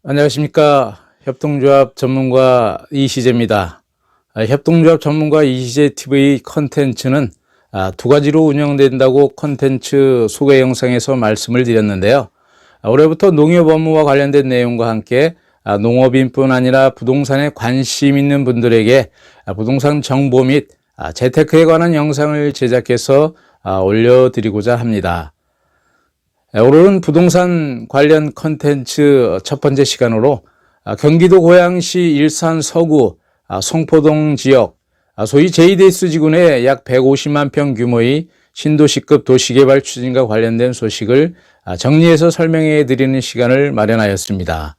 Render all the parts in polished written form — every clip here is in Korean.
안녕하십니까. 협동조합 전문가 이시재입니다. 협동조합 전문가 이시재 TV 컨텐츠는 두 가지로 운영된다고 컨텐츠 소개 영상에서 말씀을 드렸는데요. 올해부터 농협 업무와 관련된 내용과 함께 농업인뿐 아니라 부동산에 관심 있는 분들에게 부동산 정보 및 재테크에 관한 영상을 제작해서 올려드리고자 합니다. 오늘은 부동산 관련 컨텐츠 첫 번째 시간으로 경기도 고양시 일산 서구 송포동 지역 소위 JDS 지구내 약 150만 평 규모의 신도시급 도시개발 추진과 관련된 소식을 정리해서 설명해 드리는 시간을 마련하였습니다.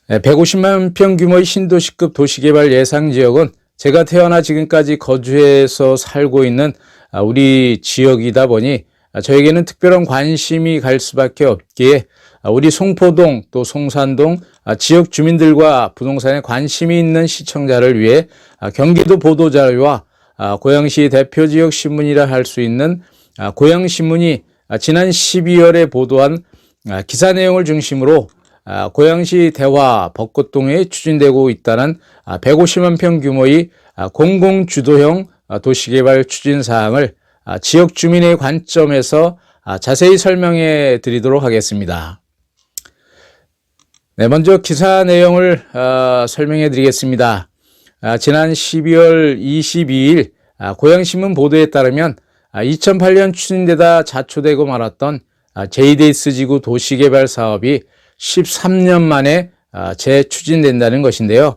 150만 평 규모의 신도시급 도시개발 예상 지역은 제가 태어나 지금까지 거주해서 살고 있는 우리 지역이다 보니 저에게는 특별한 관심이 갈 수밖에 없기에 우리 송포동 또 송산동 지역 주민들과 부동산에 관심이 있는 시청자를 위해 경기도 보도자료와 고양시 대표 지역 신문이라 할 수 있는 고양신문이 지난 12월에 보도한 기사 내용을 중심으로 고양시 대화 벚꽃동에 추진되고 있다는 150만 평 규모의 공공주도형 도시개발 추진 사항을 지역 주민의 관점에서 자세히 설명해 드리도록 하겠습니다. 네, 먼저 기사 내용을 설명해 드리겠습니다. 지난 12월 22일 고양신문 보도에 따르면 2008년 추진되다 자초되고 말았던 JDS 지구 도시개발 사업이 13년 만에 재추진된다는 것인데요.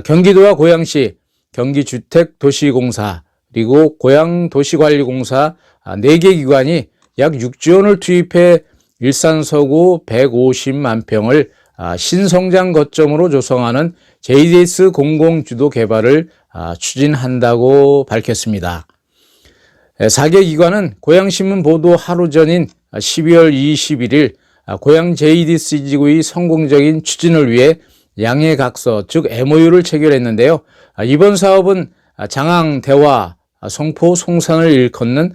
경기도와 고양시, 경기주택도시공사, 그리고 고양도시관리공사 4개 기관이 약 6조 원을 투입해 일산 서구 150만 평을 신성장 거점으로 조성하는 JDS 공공주도 개발을 추진한다고 밝혔습니다. 4개 기관은 고양신문 보도 하루 전인 12월 21일 고양 JDS 지구의 성공적인 추진을 위해 양해각서 즉 MOU를 체결했는데요. 이번 사업은 장항, 대화, 송포, 송산을 일컫는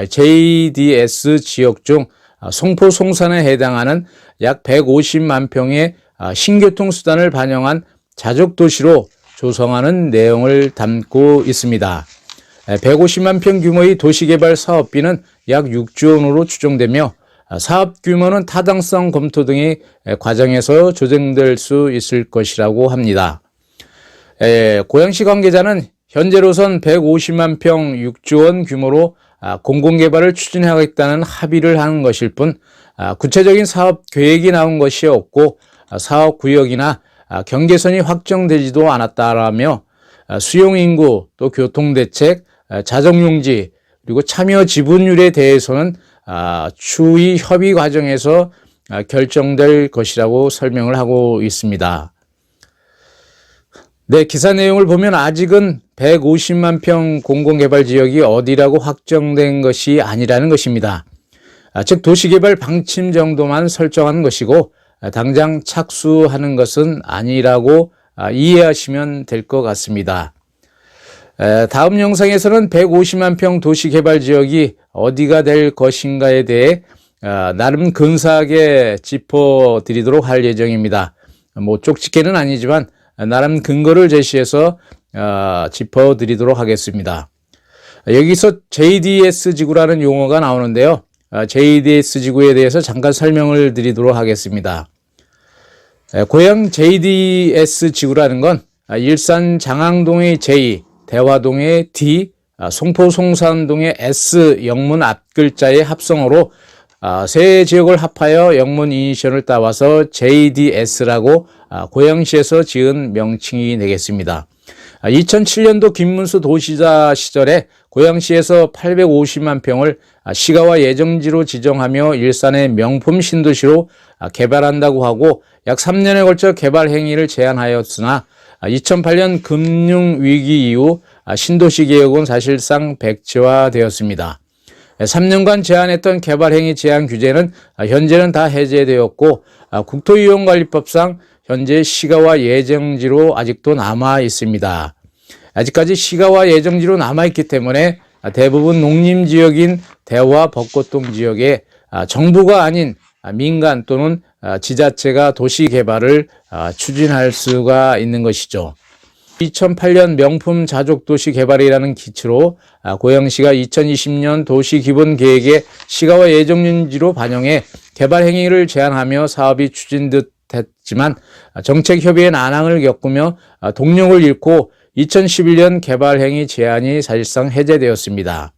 JDS 지역 중 송포, 송산에 해당하는 약 150만 평의 신교통수단을 반영한 자족도시로 조성하는 내용을 담고 있습니다. 150만 평 규모의 도시개발 사업비는 약 6조 원으로 추정되며 사업 규모는 타당성 검토 등의 과정에서 조정될 수 있을 것이라고 합니다. 고양시 관계자는 현재로선 150만 평 6조 원 규모로 공공개발을 추진하겠다는 합의를 하는 것일 뿐 구체적인 사업 계획이 나온 것이 없고 사업 구역이나 경계선이 확정되지도 않았다라며 수용인구 또 교통대책, 자정용지 그리고 참여 지분율에 대해서는 추후 협의 과정에서 결정될 것이라고 설명을 하고 있습니다. 네, 기사 내용을 보면 아직은 150만 평 공공개발 지역이 어디라고 확정된 것이 아니라는 것입니다. 즉 도시개발 방침 정도만 설정하는 것이고 당장 착수하는 것은 아니라고 이해하시면 될 것 같습니다. 다음 영상에서는 150만 평 도시개발 지역이 어디가 될 것인가에 대해 나름 근사하게 짚어드리도록 할 예정입니다. 뭐 쪽집게는 아니지만 나름 근거를 제시해서 짚어드리도록 하겠습니다. 여기서 JDS 지구라는 용어가 나오는데요. JDS 지구에 대해서 잠깐 설명을 드리도록 하겠습니다. 고양 JDS 지구라는 건 일산 장항동의 J, 대화동의 D, 송포 송산동의 S 영문 앞글자의 합성어로 세 지역을 합하여 영문 이니셜을 따와서 JDS라고 고양시에서 지은 명칭이 되겠습니다. 2007년도 김문수 도시자 시절에 고양시에서 850만 평을 시가와 예정지로 지정하며 일산의 명품 신도시로 개발한다고 하고 약 3년에 걸쳐 개발 행위를 제안하였으나 2008년 금융위기 이후 신도시 개혁은 사실상 백지화되었습니다. 3년간 제한했던 개발행위 제한 규제는 현재는 다 해제되었고 국토이용관리법상 현재 시가와 예정지로 아직도 남아 있습니다. 아직까지 시가와 예정지로 남아있기 때문에 대부분 농림지역인 대화 벚꽃동 지역에 정부가 아닌 민간 또는 지자체가 도시 개발을 추진할 수가 있는 것이죠. 2008년 명품 자족도시 개발이라는 기치로 고양시가 2020년 도시기본계획에 시가와 예정윤지로 반영해 개발 행위를 제한하며 사업이 추진됐지만 정책협의회 난항을 겪으며 동력을 잃고 2011년 개발 행위 제한이 사실상 해제되었습니다.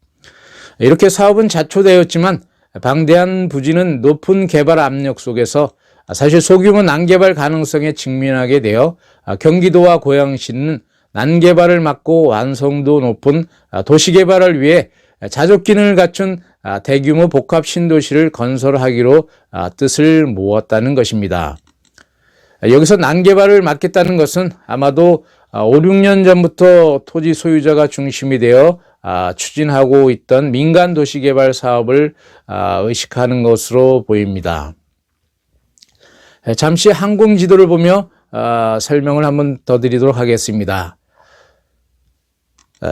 이렇게 사업은 자초되었지만 방대한 부지는 높은 개발 압력 속에서 사실 소규모 난개발 가능성에 직면하게 되어 경기도와 고양시는 난개발을 막고 완성도 높은 도시개발을 위해 자족 기능을 갖춘 대규모 복합 신도시를 건설하기로 뜻을 모았다는 것입니다. 여기서 난개발을 막겠다는 것은 아마도 5, 6년 전부터 토지 소유자가 중심이 되어 추진하고 있던 민간 도시개발 사업을 의식하는 것으로 보입니다. 잠시 항공지도를 보며 설명을 한번 더 드리도록 하겠습니다.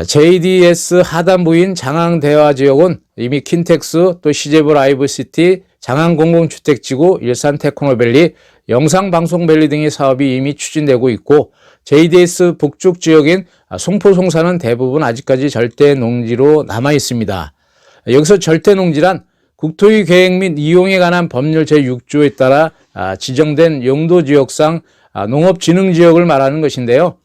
JDS 하단부인 장항대화지역은 이미 킨텍스, 또 시제부 라이브시티, 장항공공주택지구, 일산테크노밸리, 영상방송밸리 등의 사업이 이미 추진되고 있고 JDS 북쪽 지역인 송포, 송산은 대부분 아직까지 절대농지로 남아 있습니다. 여기서 절대농지란 국토의 계획 및 이용에 관한 법률 제6조에 따라 지정된 용도지역상 농업진흥지역을 말하는 것인데요.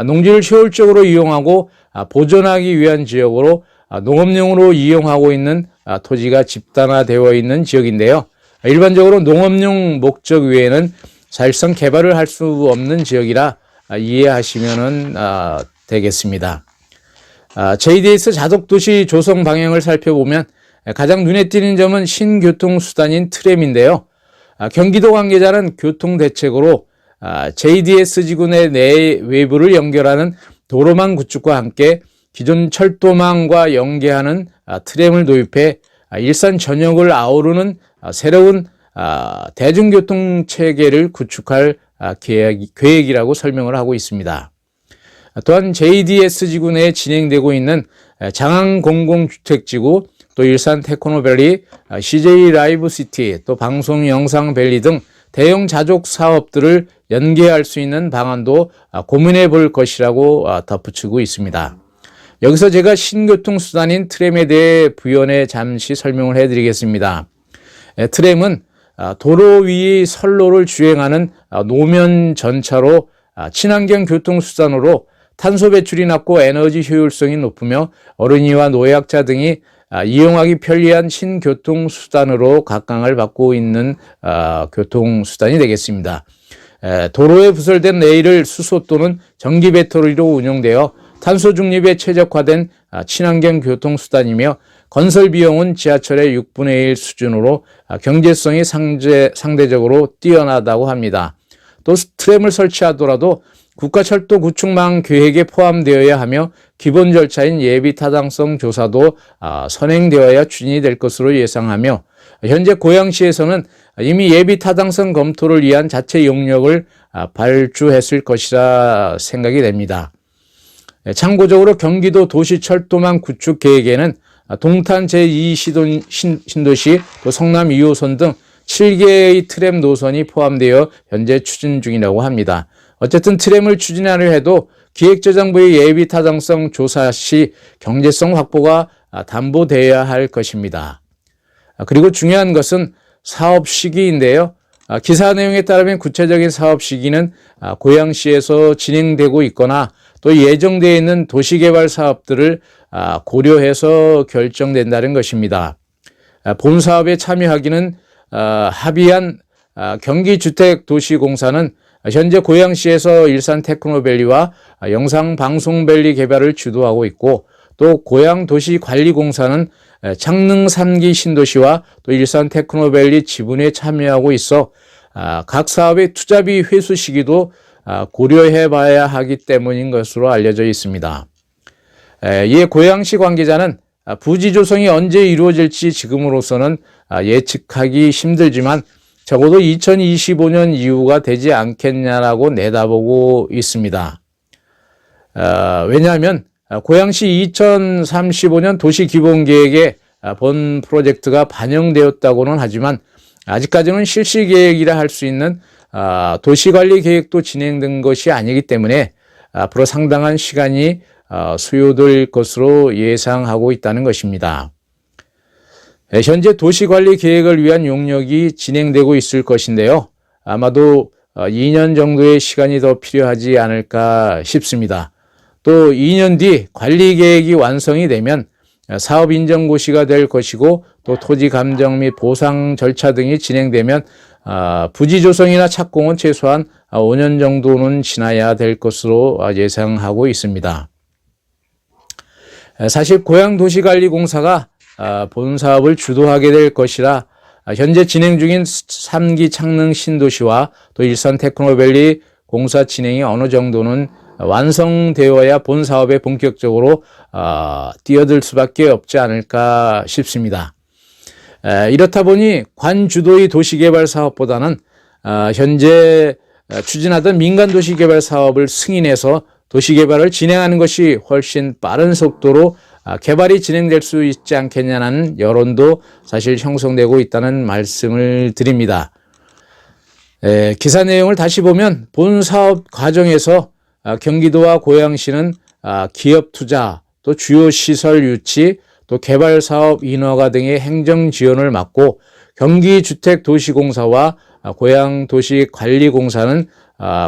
농지를 효율적으로 이용하고 보존하기 위한 지역으로 농업용으로 이용하고 있는 토지가 집단화되어 있는 지역인데요. 일반적으로 농업용 목적 외에는 사실상 개발을 할 수 없는 지역이라 이해하시면 되겠습니다. JDS 자족도시 조성 방향을 살펴보면 가장 눈에 띄는 점은 신교통수단인 트램인데요. 경기도 관계자는 교통대책으로 JDS 지구 내 외부를 연결하는 도로망 구축과 함께 기존 철도망과 연계하는 트램을 도입해 일산 전역을 아우르는 새로운 대중교통 체계를 구축할 계획이라고 설명을 하고 있습니다. 또한 JDS 지구 내에 진행되고 있는 장항공공주택지구, 또 일산 테크노밸리, CJ 라이브시티, 또 방송 영상밸리 등 대형 자족 사업들을 연계할 수 있는 방안도 고민해 볼 것이라고 덧붙이고 있습니다. 여기서 제가 신교통수단인 트램에 대해 부연해 잠시 설명을 해드리겠습니다. 트램은 도로 위 선로를 주행하는 노면 전차로 친환경 교통수단으로 탄소 배출이 낮고 에너지 효율성이 높으며 어린이와 노약자 등이 이용하기 편리한 신교통수단으로 각광을 받고 있는 교통수단이 되겠습니다. 도로에 부설된 레일을 수소 또는 전기 배터리로 운영되어 탄소 중립에 최적화된 친환경 교통수단이며 건설 비용은 지하철의 6분의 1 수준으로 경제성이 상대적으로 뛰어나다고 합니다. 또 트램을 설치하더라도 국가철도 구축망 계획에 포함되어야 하며 기본 절차인 예비 타당성 조사도 선행되어야 추진이 될 것으로 예상하며 현재 고양시에서는 이미 예비 타당성 검토를 위한 자체 용역을 발주했을 것이라 생각이 됩니다. 참고적으로 경기도 도시철도망 구축 계획에는 동탄 제2신도시, 또 성남 2호선 등 7개의 트램 노선이 포함되어 현재 추진 중이라고 합니다. 어쨌든 트램을 추진하려 해도 기획재정부의 예비 타당성 조사 시 경제성 확보가 담보되어야 할 것입니다. 그리고 중요한 것은 사업 시기인데요. 기사 내용에 따르면 구체적인 사업 시기는 고양시에서 진행되고 있거나 또 예정되어 있는 도시개발 사업들을 고려해서 결정된다는 것입니다. 본 사업에 참여하기는 합의한 경기주택도시공사는 현재 고양시에서 일산테크노밸리와 영상방송밸리 개발을 주도하고 있고, 또 고양도시관리공사는 창릉 3기 신도시와 또 일산테크노밸리 지분에 참여하고 있어 각 사업의 투자비 회수 시기도 고려해 봐야 하기 때문인 것으로 알려져 있습니다. 이에 고양시 관계자는 부지 조성이 언제 이루어질지 지금으로서는 예측하기 힘들지만 적어도 2025년 이후가 되지 않겠냐라고 내다보고 있습니다. 왜냐하면 고양시 2035년 도시기본계획에 본 프로젝트가 반영되었다고는 하지만 아직까지는 실시 계획이라 할 수 있는 도시관리 계획도 진행된 것이 아니기 때문에 앞으로 상당한 시간이 소요될 것으로 예상하고 있다는 것입니다. 현재 도시관리 계획을 위한 용역이 진행되고 있을 것인데요. 아마도 2년 정도의 시간이 더 필요하지 않을까 싶습니다. 또 2년 뒤 관리 계획이 완성이 되면 사업 인정 고시가 될 것이고, 또 토지 감정 및 보상 절차 등이 진행되면 부지 조성이나 착공은 최소한 5년 정도는 지나야 될 것으로 예상하고 있습니다. 사실 고양도시관리공사가 본 사업을 주도하게 될 것이라 현재 진행 중인 3기 창릉 신도시와 또 일산 테크노밸리 공사 진행이 어느 정도는 완성되어야 본 사업에 본격적으로 뛰어들 수밖에 없지 않을까 싶습니다. 이렇다 보니 관주도의 도시개발 사업보다는 현재 추진하던 민간 도시개발 사업을 승인해서 도시개발을 진행하는 것이 훨씬 빠른 속도로 개발이 진행될 수 있지 않겠냐는 여론도 사실 형성되고 있다는 말씀을 드립니다. 기사 내용을 다시 보면 본 사업 과정에서 경기도와 고양시는 기업 투자, 또 주요 시설 유치, 또 개발 사업 인허가 등의 행정 지원을 맡고, 경기주택도시공사와 고양도시관리공사는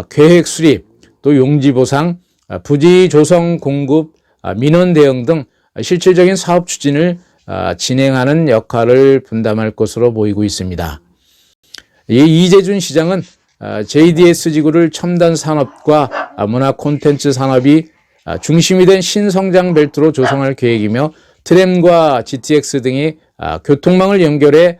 계획 수립, 또 용지 보상, 부지 조성 공급, 민원 대응 등 실질적인 사업 추진을 진행하는 역할을 분담할 것으로 보이고 있습니다. 이재준 시장은 JDS 지구를 첨단 산업과 문화 콘텐츠 산업이 중심이 된 신성장 벨트로 조성할 계획이며, 트램과 GTX 등이 교통망을 연결해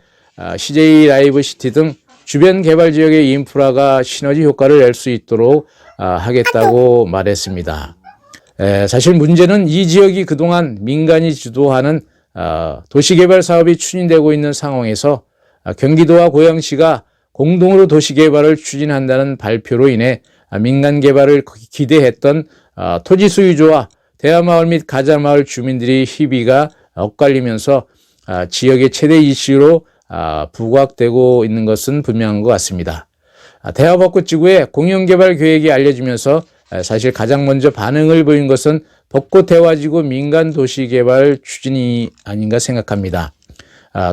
CJ 라이브 시티 등 주변 개발 지역의 인프라가 시너지 효과를 낼 수 있도록 하겠다고 말했습니다. 사실 문제는 이 지역이 그동안 민간이 주도하는 도시개발 사업이 추진되고 있는 상황에서 경기도와 고양시가 공동으로 도시개발을 추진한다는 발표로 인해 민간 개발을 기대했던 토지 소유주와 대하마을 및 가자마을 주민들이 희비가 엇갈리면서 지역의 최대 이슈로 부각되고 있는 것은 분명한 것 같습니다. 대하벚꽃 지구의 공영개발 계획이 알려지면서 사실 가장 먼저 반응을 보인 것은 벚꽃 대화지구 민간 도시개발 추진이 아닌가 생각합니다.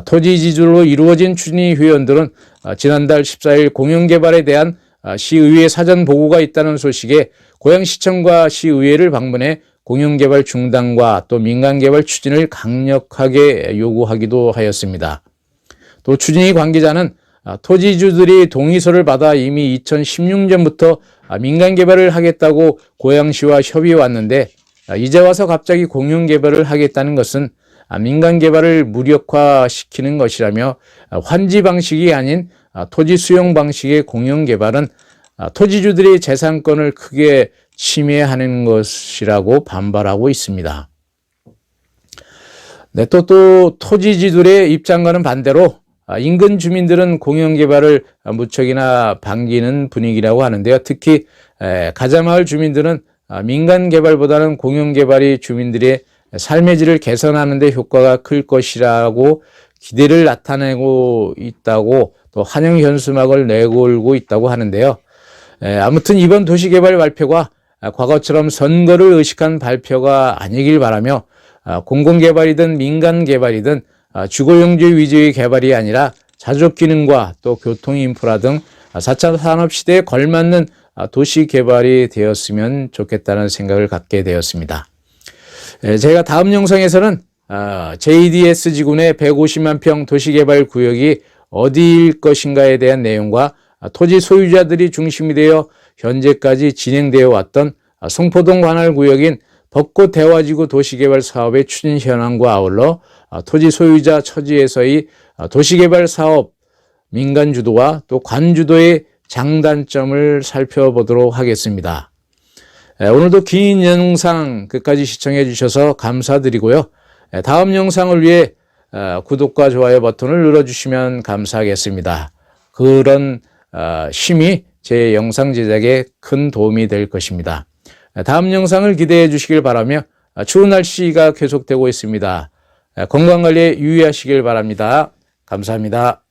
토지 지주로 이루어진 추진위 회원들은 지난달 14일 공영개발에 대한 시의회 사전 보고가 있다는 소식에 고양시청과 시의회를 방문해 공영개발 중단과 또 민간개발 추진을 강력하게 요구하기도 하였습니다. 또 추진위 관계자는 토지주들이 동의서를 받아 이미 2016년부터 민간개발을 하겠다고 고양시와 협의해 왔는데, 이제 와서 갑자기 공영개발을 하겠다는 것은 민간개발을 무력화시키는 것이라며, 환지 방식이 아닌 토지 수용 방식의 공영개발은 토지주들의 재산권을 크게 침해하는 것이라고 반발하고 있습니다. 네, 또 토지주들의 입장과는 반대로 인근 주민들은 공영개발을 무척이나 반기는 분위기라고 하는데요. 특히 가자마을 주민들은 민간개발보다는 공영개발이 주민들의 삶의 질을 개선하는 데 효과가 클 것이라고 기대를 나타내고 있다고, 또 환영 현수막을 내걸고 있다고 하는데요. 아무튼 이번 도시개발 발표가 과거처럼 선거를 의식한 발표가 아니길 바라며, 공공개발이든 민간개발이든 주거용지 위주의 개발이 아니라 자족기능과 또 교통인프라 등 4차 산업시대에 걸맞는 도시개발이 되었으면 좋겠다는 생각을 갖게 되었습니다. 제가 다음 영상에서는 JDS 지구 내 150만 평 도시개발 구역이 어디일 것인가에 대한 내용과 토지 소유자들이 중심이 되어 현재까지 진행되어 왔던 송포동 관할 구역인 벚꽃 대화지구 도시개발 사업의 추진 현황과 아울러 토지 소유자 처지에서의 도시개발 사업 민간 주도와 또 관주도의 장단점을 살펴보도록 하겠습니다. 오늘도 긴 영상 끝까지 시청해 주셔서 감사드리고요. 다음 영상을 위해 구독과 좋아요 버튼을 눌러주시면 감사하겠습니다. 그런 힘이 제 영상 제작에 큰 도움이 될 것입니다. 다음 영상을 기대해 주시길 바라며, 추운 날씨가 계속되고 있습니다. 건강관리에 유의하시길 바랍니다. 감사합니다.